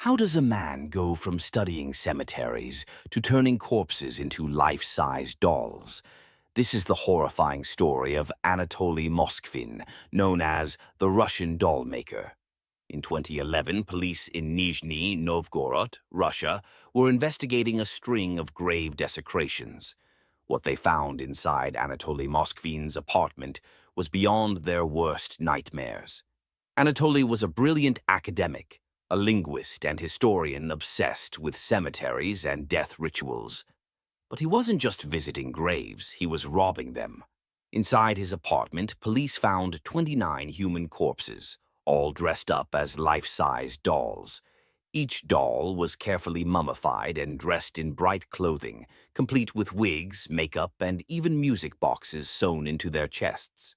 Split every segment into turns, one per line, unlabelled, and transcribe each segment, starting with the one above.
How does a man go from studying cemeteries to turning corpses into life-size dolls? This is the horrifying story of Anatoly Moskvin, known as the Russian doll maker. In 2011, police in Nizhny Novgorod, Russia, were investigating a string of grave desecrations. What they found inside Anatoly Moskvin's apartment was beyond their worst nightmares. Anatoly was a brilliant academic, a linguist and historian obsessed with cemeteries and death rituals. But he wasn't just visiting graves, he was robbing them. Inside his apartment, police found 29 human corpses, all dressed up as life-size dolls. Each doll was carefully mummified and dressed in bright clothing, complete with wigs, makeup, and even music boxes sewn into their chests.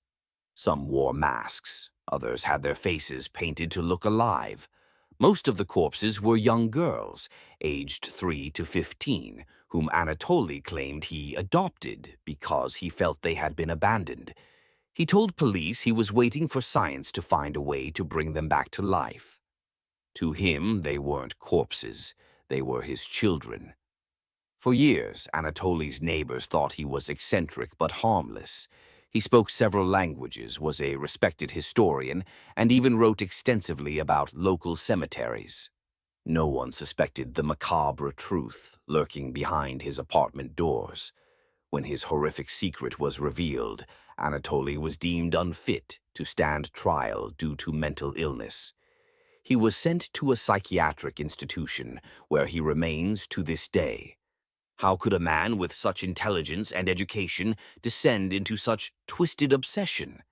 Some wore masks, others had their faces painted to look alive. Most of the corpses were young girls, aged 3 to 15, whom Anatoly claimed he adopted because he felt they had been abandoned. He told police he was waiting for science to find a way to bring them back to life. To him, they weren't corpses, they were his children. For years, Anatoly's neighbors thought he was eccentric but harmless. He spoke several languages, was a respected historian, and even wrote extensively about local cemeteries. No one suspected the macabre truth lurking behind his apartment doors. When his horrific secret was revealed, Anatoly was deemed unfit to stand trial due to mental illness. He was sent to a psychiatric institution where he remains to this day. How could a man with such intelligence and education descend into such twisted obsession?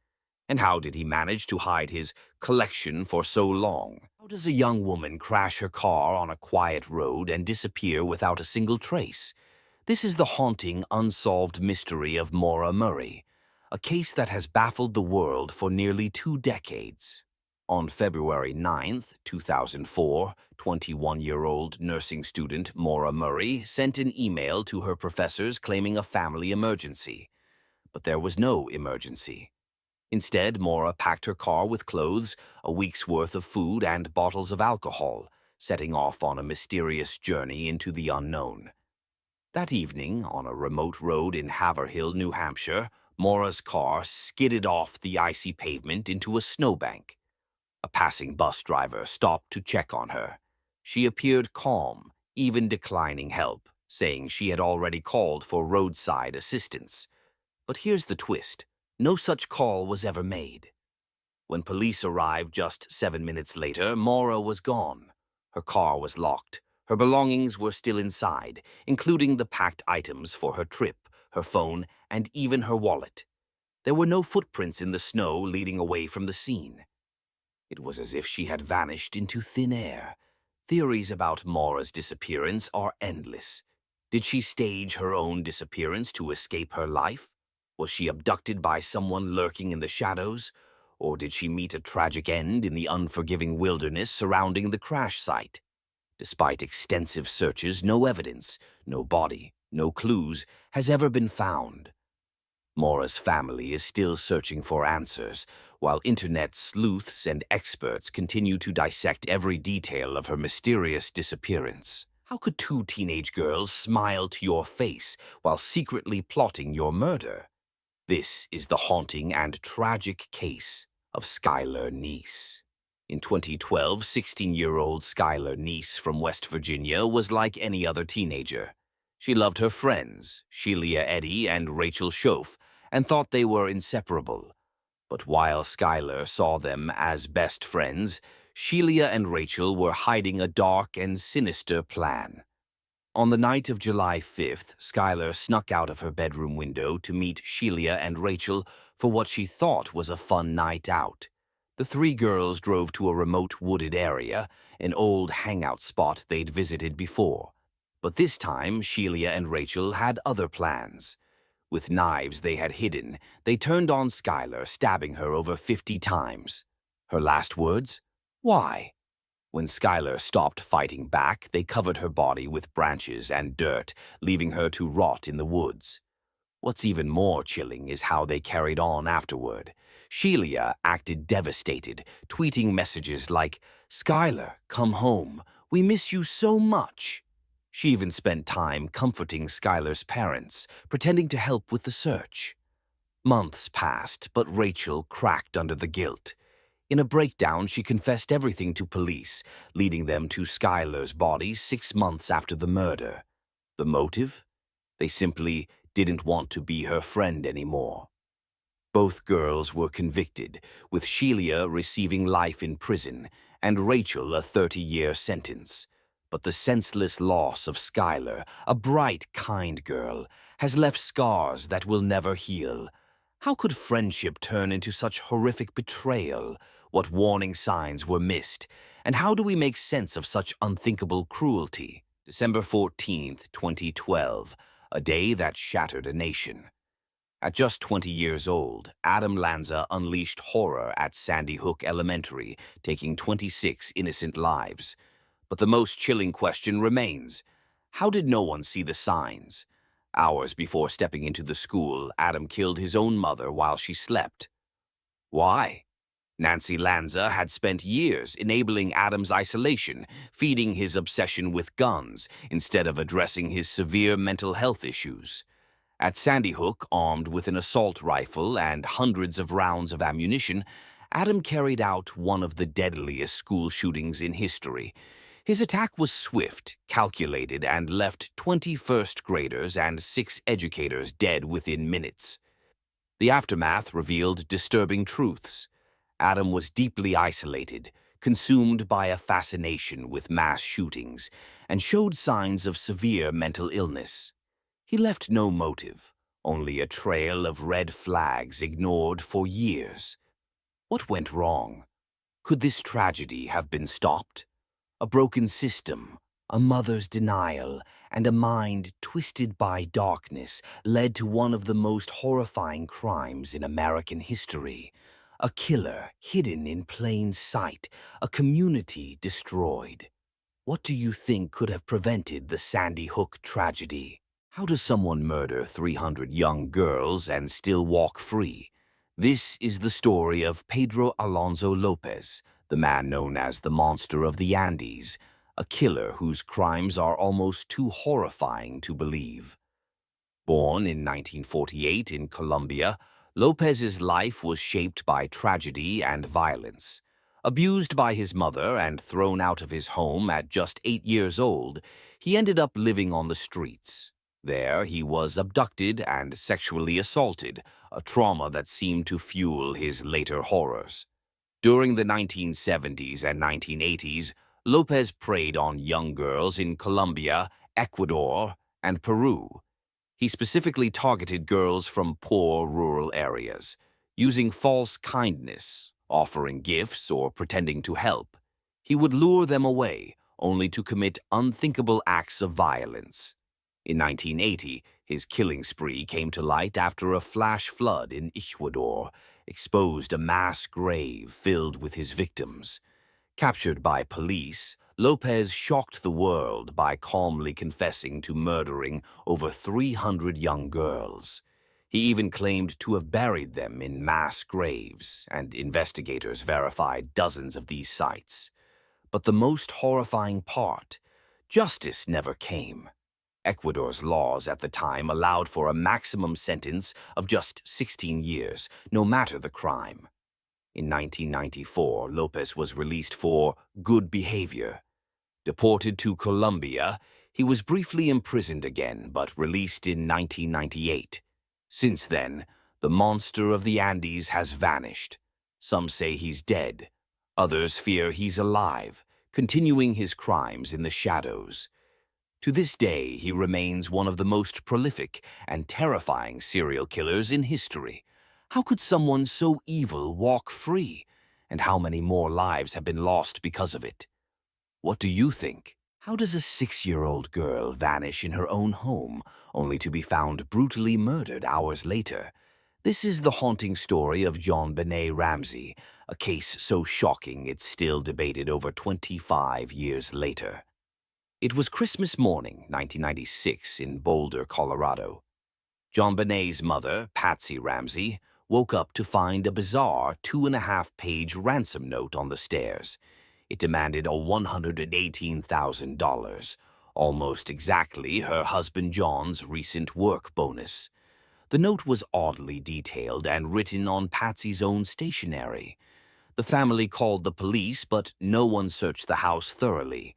And how did he manage to hide his collection for so long? How does a young woman crash her car on a quiet road and disappear without a single trace? This is the haunting, unsolved mystery of Maura Murray, a case that has baffled the world for nearly 2 decades. On February 9, 2004, 21-year-old nursing student Maura Murray sent an email to her professors claiming a family emergency. But there was no emergency. Instead, Maura packed her car with clothes, a week's worth of food, and bottles of alcohol, setting off on a mysterious journey into the unknown. That evening, on a remote road in Haverhill, New Hampshire, Maura's car skidded off the icy pavement into a snowbank. A passing bus driver stopped to check on her. She appeared calm, even declining help, saying she had already called for roadside assistance. But here's the twist. No such call was ever made. When police arrived just 7 minutes later, Maura was gone. Her car was locked. Her belongings were still inside, including the packed items for her trip, her phone, and even her wallet. There were no footprints in the snow leading away from the scene. It was as if she had vanished into thin air. Theories about Maura's disappearance are endless. Did she stage her own disappearance to escape her life? Was she abducted by someone lurking in the shadows? Or did she meet a tragic end in the unforgiving wilderness surrounding the crash site? Despite extensive searches, no evidence, no body, no clues has ever been found. Maura's family is still searching for answers, while internet sleuths and experts continue to dissect every detail of her mysterious disappearance. How could 2 teenage girls smile to your face while secretly plotting your murder? This is the haunting and tragic case of Skylar Neese. In 2012, 16-year-old Skylar Neese from West Virginia was like any other teenager. She loved her friends, Sheila Eddy and Rachel Schoaf, and thought they were inseparable. But while Skylar saw them as best friends, Sheila and Rachel were hiding a dark and sinister plan. On the night of July 5th, Skylar snuck out of her bedroom window to meet Sheila and Rachel for what she thought was a fun night out. The 3 girls drove to a remote wooded area, an old hangout spot they'd visited before. But this time, Sheila and Rachel had other plans. With knives they had hidden, they turned on Skylar, stabbing her over 50 times. Her last words? Why? When Skylar stopped fighting back, they covered her body with branches and dirt, leaving her to rot in the woods. What's even more chilling is how they carried on afterward. Sheila acted devastated, tweeting messages like, "Skylar, come home. We miss you so much." She even spent time comforting Skylar's parents, pretending to help with the search. Months passed, but Rachel cracked under the guilt. In a breakdown, she confessed everything to police, leading them to Skylar's body 6 months after the murder. The motive? They simply didn't want to be her friend anymore. Both girls were convicted, with Sheila receiving life in prison and Rachel a 30-year sentence. But the senseless loss of Skylar, a bright, kind girl, has left scars that will never heal. How could friendship turn into such horrific betrayal? What warning signs were missed? And how do we make sense of such unthinkable cruelty? December 14th, 2012, a day that shattered a nation. At just 20 years old, Adam Lanza unleashed horror at Sandy Hook Elementary, taking 26 innocent lives. But the most chilling question remains: how did no one see the signs? Hours before stepping into the school, Adam killed his own mother while she slept. Why? Nancy Lanza had spent years enabling Adam's isolation, feeding his obsession with guns, instead of addressing his severe mental health issues. At Sandy Hook, armed with an assault rifle and hundreds of rounds of ammunition, Adam carried out one of the deadliest school shootings in history. His attack was swift, calculated, and left 20 first graders and 6 educators dead within minutes. The aftermath revealed disturbing truths. Adam was deeply isolated, consumed by a fascination with mass shootings, and showed signs of severe mental illness. He left no motive, only a trail of red flags ignored for years. What went wrong? Could this tragedy have been stopped? A broken system, a mother's denial, and a mind twisted by darkness led to one of the most horrifying crimes in American history. A killer hidden in plain sight, a community destroyed. What do you think could have prevented the Sandy Hook tragedy? How does someone murder 300 young girls and still walk free? This is the story of Pedro Alonso López, the man known as the Monster of the Andes, a killer whose crimes are almost too horrifying to believe. Born in 1948 in Colombia, López's life was shaped by tragedy and violence. Abused by his mother and thrown out of his home at just 8 years old, he ended up living on the streets. There, he was abducted and sexually assaulted, a trauma that seemed to fuel his later horrors. During the 1970s and 1980s, López preyed on young girls in Colombia, Ecuador, and Peru. He specifically targeted girls from poor rural areas, using false kindness, offering gifts, or pretending to help. He would lure them away, only to commit unthinkable acts of violence. In 1980, his killing spree came to light after a flash flood in Ecuador exposed a mass grave filled with his victims. Captured by police, López shocked the world by calmly confessing to murdering over 300 young girls. He even claimed to have buried them in mass graves, and investigators verified dozens of these sites. But the most horrifying part: justice never came. Ecuador's laws at the time allowed for a maximum sentence of just 16 years, no matter the crime. In 1994, López was released for good behavior. Deported to Colombia, he was briefly imprisoned again, but released in 1998. Since then, the monster of the Andes has vanished. Some say he's dead. Others fear he's alive, continuing his crimes in the shadows. To this day, he remains one of the most prolific and terrifying serial killers in history. How could someone so evil walk free? And how many more lives have been lost because of it? What do you think? How does a 6-year-old girl vanish in her own home, only to be found brutally murdered hours later? This is the haunting story of JonBenét Ramsey, a case so shocking it's still debated over 25 years later. It was Christmas morning, 1996, in Boulder, Colorado. JonBenét's mother, Patsy Ramsey, woke up to find a bizarre 2.5-page ransom note on the stairs. It demanded a $118,000, almost exactly her husband John's recent work bonus. The note was oddly detailed and written on Patsy's own stationery. The family called the police, but no one searched the house thoroughly.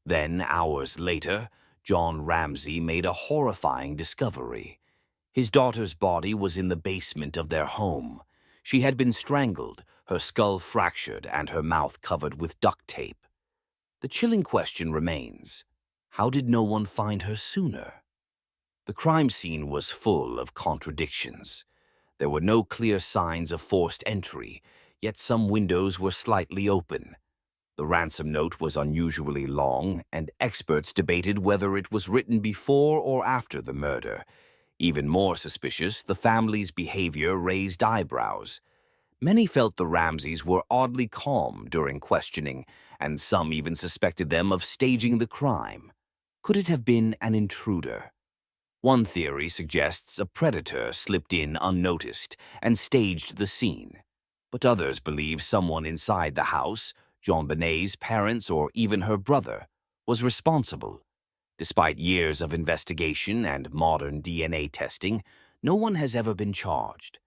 Then, hours later, John Ramsey made a horrifying discovery. His daughter's body was in the basement of their home. She had been strangled, her skull fractured, and her mouth covered with duct tape. The chilling question remains: how did no one find her sooner? The crime scene was full of contradictions. There were no clear signs of forced entry, yet some windows were slightly open. The ransom note was unusually long, and experts debated whether it was written before or after the murder. Even more suspicious, the family's behavior raised eyebrows. Many felt the Ramseys were oddly calm during questioning, and some even suspected them of staging the crime. Could it have been an intruder? One theory suggests a predator slipped in unnoticed and staged the scene. But others believe someone inside the house, JonBenét's parents or even her brother, was responsible. Despite years of investigation and modern DNA testing, no one has ever been charged.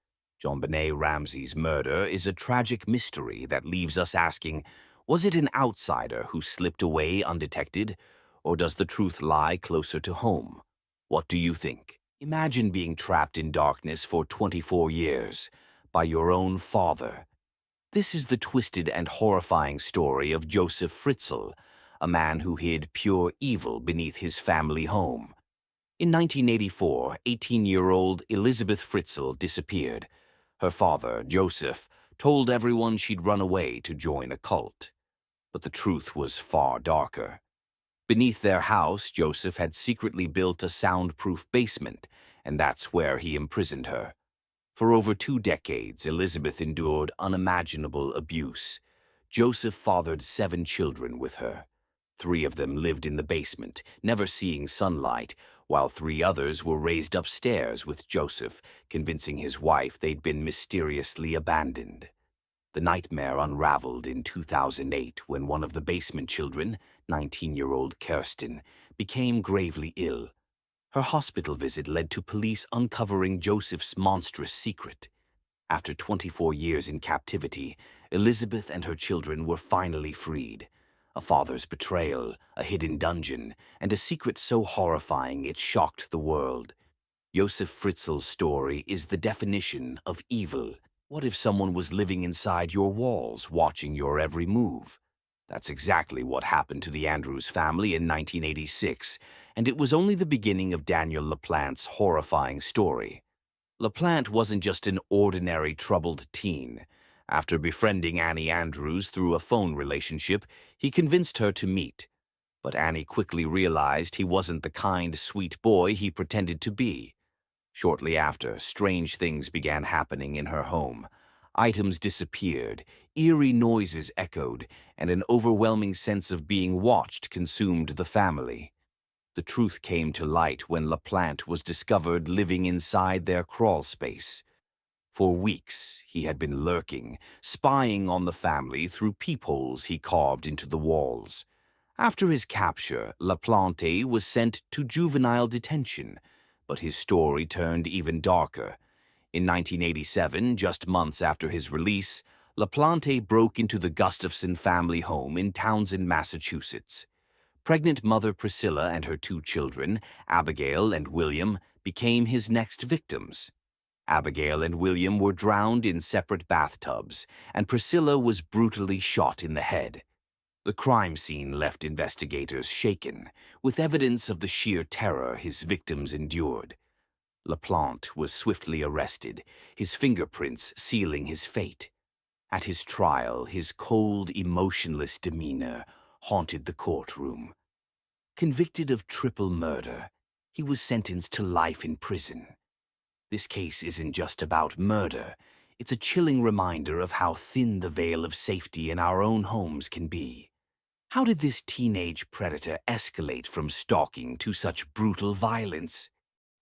JonBenét Ramsey's murder is a tragic mystery that leaves us asking, was it an outsider who slipped away undetected, or does the truth lie closer to home? What do you think? Imagine being trapped in darkness for 24 years by your own father. This is the twisted and horrifying story of Josef Fritzl, a man who hid pure evil beneath his family home. In 1984, 18-year-old Elizabeth Fritzl disappeared. Her father, Josef, told everyone she'd run away to join a cult. But the truth was far darker. Beneath their house, Josef had secretly built a soundproof basement, and that's where he imprisoned her. For over 2 decades, Elizabeth endured unimaginable abuse. Josef fathered 7 children with her. 3 of them lived in the basement, never seeing sunlight, while 3 others were raised upstairs with Josef, convincing his wife they'd been mysteriously abandoned. The nightmare unraveled in 2008 when one of the basement children, 19-year-old Kirsten, became gravely ill. Her hospital visit led to police uncovering Josef's monstrous secret. After 24 years in captivity, Elizabeth and her children were finally freed. A father's betrayal, a hidden dungeon, and a secret so horrifying it shocked the world. Josef Fritzl's story is the definition of evil. What if someone was living inside your walls, watching your every move? That's exactly what happened to the Andrews family in 1986, and it was only the beginning of Daniel LaPlante's horrifying story. LaPlante wasn't just an ordinary troubled teen. After befriending Annie Andrews through a phone relationship, he convinced her to meet. But Annie quickly realized he wasn't the kind, sweet boy he pretended to be. Shortly after, strange things began happening in her home. Items disappeared, eerie noises echoed, and an overwhelming sense of being watched consumed the family. The truth came to light when LaPlante was discovered living inside their crawl space. For weeks, he had been lurking, spying on the family through peepholes he carved into the walls. After his capture, LaPlante was sent to juvenile detention, but his story turned even darker. In 1987, just months after his release, LaPlante broke into the Gustafson family home in Townsend, Massachusetts. Pregnant mother Priscilla and her 2 children, Abigail and William, became his next victims. Abigail and William were drowned in separate bathtubs, and Priscilla was brutally shot in the head. The crime scene left investigators shaken, with evidence of the sheer terror his victims endured. LaPlante was swiftly arrested, his fingerprints sealing his fate. At his trial, his cold, emotionless demeanor haunted the courtroom. Convicted of triple murder, he was sentenced to life in prison. This case isn't just about murder. It's a chilling reminder of how thin the veil of safety in our own homes can be. How did this teenage predator escalate from stalking to such brutal violence?